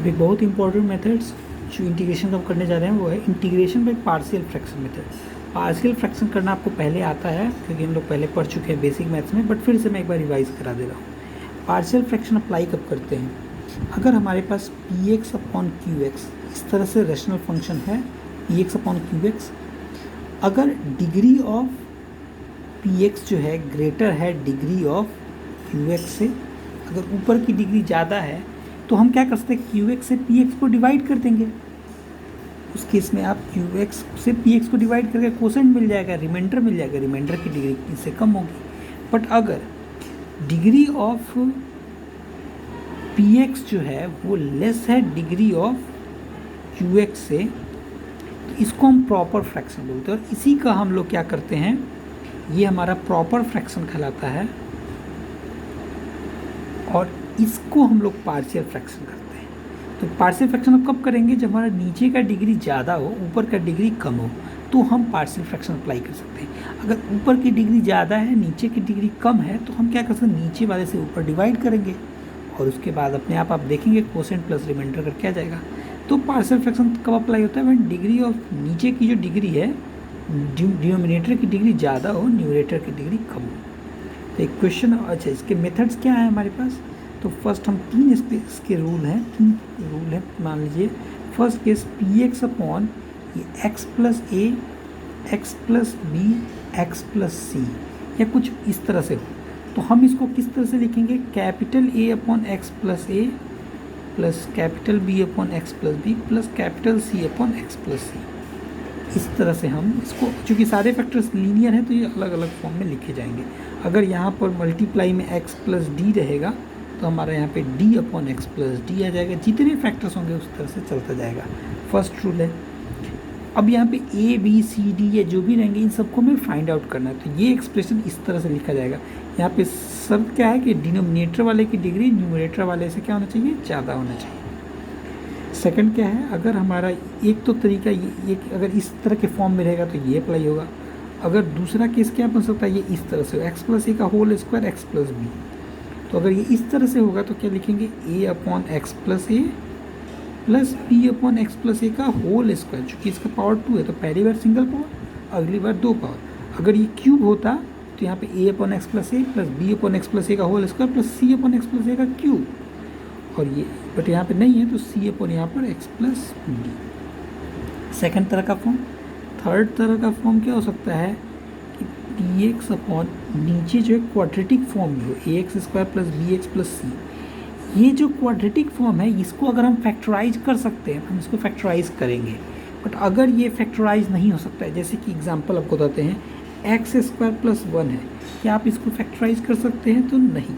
अब एक बहुत इंपॉर्टेंट मेथड्स जो इंटीग्रेशन का हम करने जा रहे हैं वो है integration by partial fraction method. Partial fraction करना आपको पहले आता है क्योंकि हम लोग पहले पढ़ चुके हैं बेसिक मैथ्स में, बट फिर से मैं एक बार रिवाइज करा दे रहा हूँ। पार्शियल फ्रैक्शन अप्लाई कब करते हैं? अगर हमारे पास p x upon q x इस तरह से रेशनल फंक्शन है, p x upon q x, अगर डिग्री ऑफ पी एक्स जो है ग्रेटर है डिग्री ऑफ क्यू एक्स से, अगर ऊपर की डिग्री ज़्यादा है तो हम क्या कर सकते हैं, क्यू एक्स से पी एक्स को डिवाइड कर देंगे। उस केस में आप क्यू एक्स से पी एक्स को डिवाइड करके कोसेंट मिल जाएगा, रिमाइंडर मिल जाएगा, रिमाइंडर की डिग्री इससे कम होगी। बट अगर डिग्री ऑफ पी एक्स जो है वो लेस है डिग्री ऑफ क्यू एक्स से, तो इसको हम प्रॉपर फ्रैक्शन बोलते हैं। और इसी का हम लोग क्या करते हैं, ये हमारा प्रॉपर फ्रैक्शन कहलाता है और इसको हम लोग पार्शियल फ्रैक्शन करते हैं। तो पार्शियल फ्रैक्शन हम कब करेंगे, जब हमारा नीचे का डिग्री ज़्यादा हो ऊपर का डिग्री कम हो, तो हम पार्शियल फ्रैक्शन अप्लाई कर सकते हैं। अगर ऊपर की डिग्री ज़्यादा है नीचे की डिग्री कम है तो हम क्या कर सकते हैं, नीचे वाले से ऊपर डिवाइड करेंगे और उसके बाद अपने आप देखेंगे कोसेंट प्लस रिमाइंडर करके आ जाएगा। तो पार्शियल फ्रैक्शन कब अप्लाई होता है, व्हेन डिग्री ऑफ नीचे की जो डिग्री है डिनोमिनेटर की डिग्री ज़्यादा हो, न्यूमरेटर की डिग्री कम हो। तो एक क्वेश्चन, अच्छा इसके मेथड्स क्या है हमारे पास, तो फर्स्ट हम तीन इसके रूल हैं, मान लीजिए first case p x upon ये x plus a x plus b x plus c या कुछ इस तरह से हो, तो हम इसको किस तरह से लिखेंगे, capital A upon x plus a plus capital B upon x plus b plus capital C upon x plus c. इस तरह से हम इसको, चूँकि सारे फैक्टर्स लीनियर हैं तो ये अलग अलग फॉर्म में लिखे जाएंगे। अगर यहाँ पर मल्टीप्लाई में एक्स प्लस डी रहेगा तो हमारा यहाँ पे d upon x plus d आ जाएगा। जितने फैक्टर्स होंगे उस तरह से चलता जाएगा, फर्स्ट रूल है। अब यहाँ पे ए बी सी डी या जो भी रहेंगे इन सबको हमें फाइंड आउट करना है, तो ये एक्सप्रेशन इस तरह से लिखा जाएगा। यहाँ पे शर्त क्या है कि डिनोमिनेटर वाले की डिग्री न्यूमरेटर वाले से क्या होना चाहिए, ज़्यादा होना चाहिए। सेकंड क्या है, अगर हमारा एक तो तरीका ये अगर इस तरह के फॉर्म में रहेगा तो ये अप्लाई होगा। अगर दूसरा केस क्या बन सकता है, ये इस तरह से एक्स प्लस ए का whole square x plus b, तो अगर ये इस तरह से होगा तो क्या लिखेंगे, a upon x plus a plus b upon x plus a का होल स्क्वायर, चूँकि इसका पावर 2 है तो पहली बार सिंगल पावर, अगली बार 2 पावर। अगर ये क्यूब होता तो यहाँ पे a upon x plus a plus b upon x plus a का whole square plus c upon x plus a का क्यूब, और ये बट यहाँ पे नहीं है तो सी अपॉन यहाँ पर एक्स प्लस डी। सेकेंड तरह का फॉर्म। थर्ड तरह का फॉर्म क्या हो सकता है कि पी एक्स अपॉन नीचे जो है क्वाड्रेटिक फॉर्म में हो, a x square plus b x plus c. ये जो क्वाड्रेटिक फॉर्म है इसको अगर हम फैक्टराइज कर सकते हैं, हम इसको फैक्टराइज करेंगे। बट अगर ये फैक्टराइज नहीं हो सकता है, जैसे कि एग्जांपल आपको बताते हैं एक्स स्क्वायर प्लस 1 है, क्या आप इसको फैक्टराइज कर सकते हैं, तो नहीं।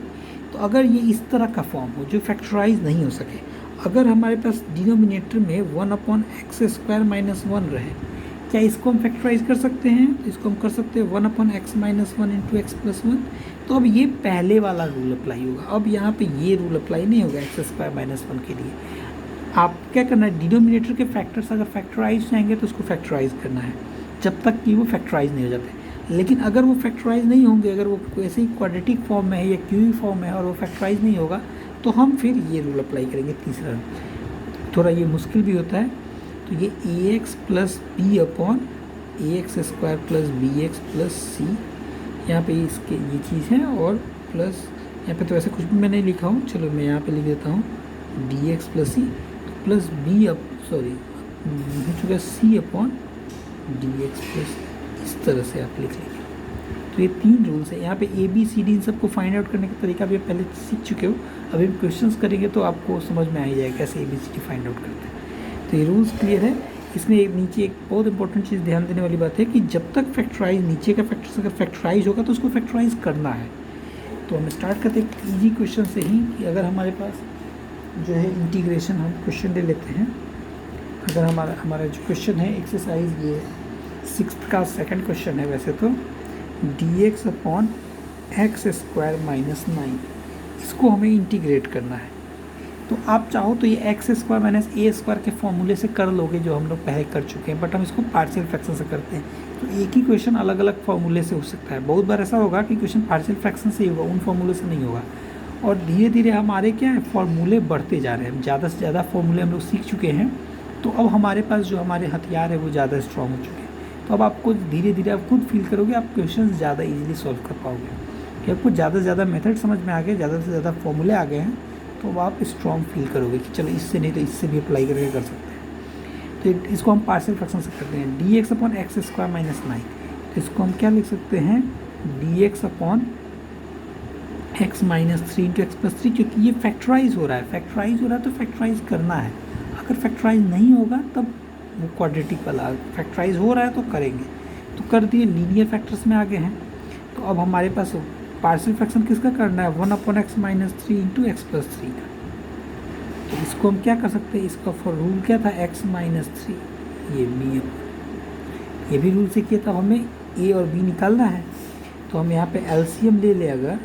तो अगर ये इस तरह का फॉर्म हो जो फैक्टराइज नहीं हो सके, अगर हमारे पास डिनोमिनेटर में 1 अपॉन एक्स स्क्वायर माइनस 1 रहे, क्या इसको हम फैक्टराइज कर सकते हैं, तो इसको हम कर सकते हैं 1 upon x minus 1 into x plus 1। तो अब ये पहले वाला रूल अप्लाई होगा। अब यहाँ पे ये रूल अप्लाई नहीं होगा एक्स स्क्वायर माइनस 1 के लिए। आप क्या करना है, डिनोमिनेटर के फैक्टर्स अगर फैक्टराइज जाएंगे तो उसको फैक्टराइज करना है जब तक कि वो फैक्टराइज नहीं हो जाते। लेकिन अगर वो फैक्टराइज नहीं होंगे, अगर वो ऐसे ही क्वाड्रेटिक फॉर्म में है या क्यूबी फॉर्म में है और वो फैक्टराइज नहीं होगा, तो हम फिर ये रूल अप्लाई करेंगे। तीसरा थोड़ा ये मुश्किल भी होता है, तो ये a x plus b upon a x square plus b x plus c, यहाँ पे इसके ये चीज़ है, और प्लस यहाँ पे तो वैसे कुछ भी मैं नहीं लिखा हूँ, चलो मैं यहाँ पे लिख देता हूँ d x plus c plus b हो चुका c upon d x plus, इस तरह से आप लिख लेंगे। तो ये तीन रूल्स है। यहाँ पे ए बी सी डी इन सबको फाइंड आउट करने का तरीका भी पहले सीख चुके हो, अभी हम क्वेश्चंस करेंगे तो आपको समझ में आ ही जाएगा कैसे a b c d find out करते हैं। तो ये रूल्स क्लियर है। इसमें एक नीचे एक बहुत इंपॉर्टेंट चीज़ ध्यान देने वाली बात है कि जब तक फैक्टराइज नीचे का फैक्टर अगर फैक्टराइज होगा तो उसको फैक्टराइज करना है। तो हम स्टार्ट करते हैं एक ईजी क्वेश्चन से ही, कि अगर हमारे पास जो है इंटीग्रेशन, हम क्वेश्चन ले लेते हैं। अगर हमारा जो क्वेश्चन है एक्सरसाइज ये 6th का सेकंड क्वेश्चन है वैसे तो, D x upon x square minus 9, इसको हमें इंटीग्रेट करना है। तो आप चाहो तो ये एक्स स्क्वायर माइनस ए स्क्वायर के फॉर्मूले से कर लोगे जो हम लोग पहले कर चुके हैं, बट हम इसको पार्शियल फ्रैक्शन से करते हैं। तो एक ही क्वेश्चन अलग अलग फॉर्मूले से हो सकता है। बहुत बार ऐसा होगा कि क्वेश्चन पार्शियल फ्रैक्शन से ही होगा, उन फॉर्मूले से नहीं होगा। और धीरे धीरे हमारे क्या है फॉर्मूले बढ़ते जा रहे हैं, हम ज़्यादा से ज़्यादा फॉर्मूले हम लोग सीख चुके हैं। तो अब हमारे पास जो हमारे हथियार है वो ज़्यादा स्ट्रॉन्ग हो चुके हैं। तो अब आपको धीरे धीरे आप खुद फील करोगे, आप क्वेश्चन ज़्यादा इजीली सॉल्व कर पाओगे कि आपको ज़्यादा से ज़्यादा मेथड समझ में आ गए, ज़्यादा से ज़्यादा फॉर्मूले आ गए हैं। तो अब आप स्ट्रॉन्ग फील करोगे कि चलो इससे नहीं तो इससे भी अप्लाई करके कर सकते हैं। तो इसको हम पार्शियल फ्रैक्शन से करते हैं, D x upon x square minus 9। तो इसको हम क्या लिख सकते हैं, D x upon x minus 3 into x plus 3, क्योंकि ये फैक्टराइज हो रहा है, फैक्टराइज हो रहा है तो फैक्टराइज करना है। अगर फैक्टराइज नहीं होगा तब वो क्वाड्रेटिक वाला, फैक्टराइज हो रहा है तो करेंगे। तो कर दिए, लीनियर फैक्टर्स में आ गए हैं। तो अब हमारे पास पार्शियल फ्रैक्शन किसका करना है, 1 upon x minus 3 into x plus 3 का। तो इसको हम क्या कर सकते हैं, इसका फॉर रूल क्या था, एक्स माइनस 3 ये बी, ये भी रूल से किया था। हमें ए और बी निकालना है। तो हम यहाँ पे एलसीएम ले ले, अगर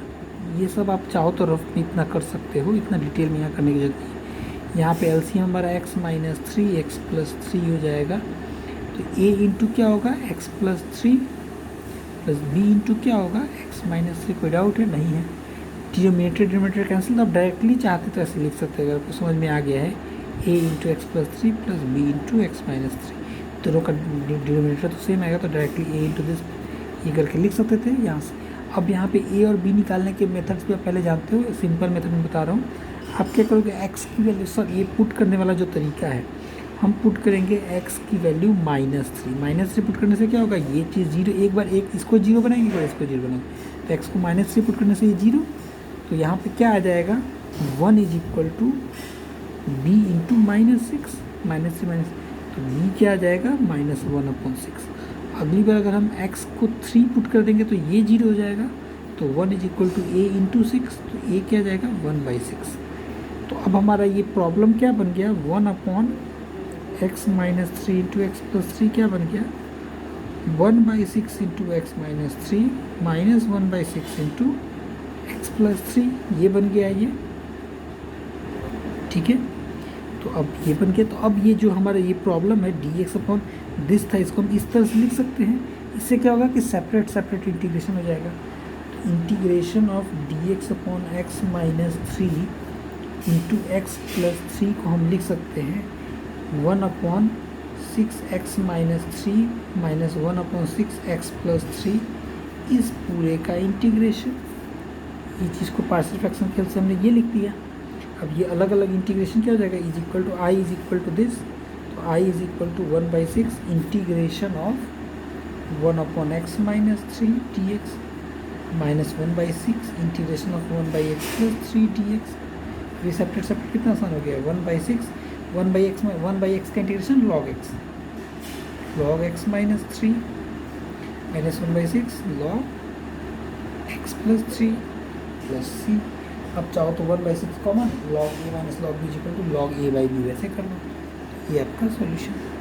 ये सब आप चाहो तो रफ में इतना कर सकते हो, इतना डिटेल में यहाँ करने की जरूरत नहीं। यहाँ पे एलसीएम हमारा एक्स माइनस 3 एक्स प्लस 3 हो जाएगा। तो ए इंटू क्या होगा, x plus 3 plus b into क्या होगा, एक्स माइनस 3। कोई डाउट है, नहीं है। डिनोमिनेटर कैंसिल, आप डायरेक्टली चाहते तो ऐसे लिख सकते हैं, अगर आपको समझ में आ गया है। A into x plus 3 plus b into x minus 3, दोनों का डिनोमिनेटर तो सेम आएगा, तो डायरेक्टली ए इंटू दिस ये करके लिख सकते थे यहाँ से। अब यहाँ पे ए और बी निकालने के मेथड्स भी आप पहले जानते हो, सिंपल मेथड में बता रहा हूँ। आप क्या करोगे, एक्स की वैल्यू, सर ये पुट करने वाला जो तरीका है, हम पुट करेंगे एक्स की वैल्यू -3 पुट करने से क्या होगा, ये चीज़ जीरो, एक बार एक इसको जीरो बनाएंगे, एक बार इसको जीरो बनाएंगे। तो एक्स को -3 पुट करने से ये जीरो। तो यहाँ पे क्या आ जाएगा, 1 is equal to b into -6, -3 तो बी क्या आ जाएगा, -1/6। अगली बार अगर हम x को 3 पुट कर देंगे तो ये जीरो हो जाएगा। तो 1 is equal to a into 6, तो ए क्या आ जाएगा, 1/6। तो अब हमारा ये प्रॉब्लम क्या बन गया, 1 upon x minus 3 into x plus 3 क्या बन गया, 1/6 into x minus 3 minus 1/6 into x plus 3, ये बन गया ये, ठीक है। तो अब ये बन गया। तो अब ये जो हमारा ये प्रॉब्लम है डी एक्स अपॉन दिस था, इसको हम इस तरह से लिख सकते हैं। इससे क्या होगा कि सेपरेट इंटीग्रेशन हो जाएगा। तो integration of D x upon x minus 3 into x plus 3 को हम लिख सकते हैं 1 upon 6x minus 3 minus 1 upon 6x plus 3, इस पूरे का इंटीग्रेशन। ये चीज़ को पार्शियल फ्रैक्शन खेल से हमने ये लिख दिया। अब ये अलग अलग इंटीग्रेशन क्या हो जाएगा, is equal to I is equal to this, तो I is equal to 1/6 integration of 1 upon x minus 3 d x minus 1/6 integration of 1/x plus 3 d x. ये सेपरेट कितना आसान हो गया, 1/6 1/x का integration log x minus 3 minus 1/6 log x plus 3 plus c। अब चाहो तो 1/6 common, log a minus log b equal to log a by B, वैसे कर लो। ये आपका सॉल्यूशन।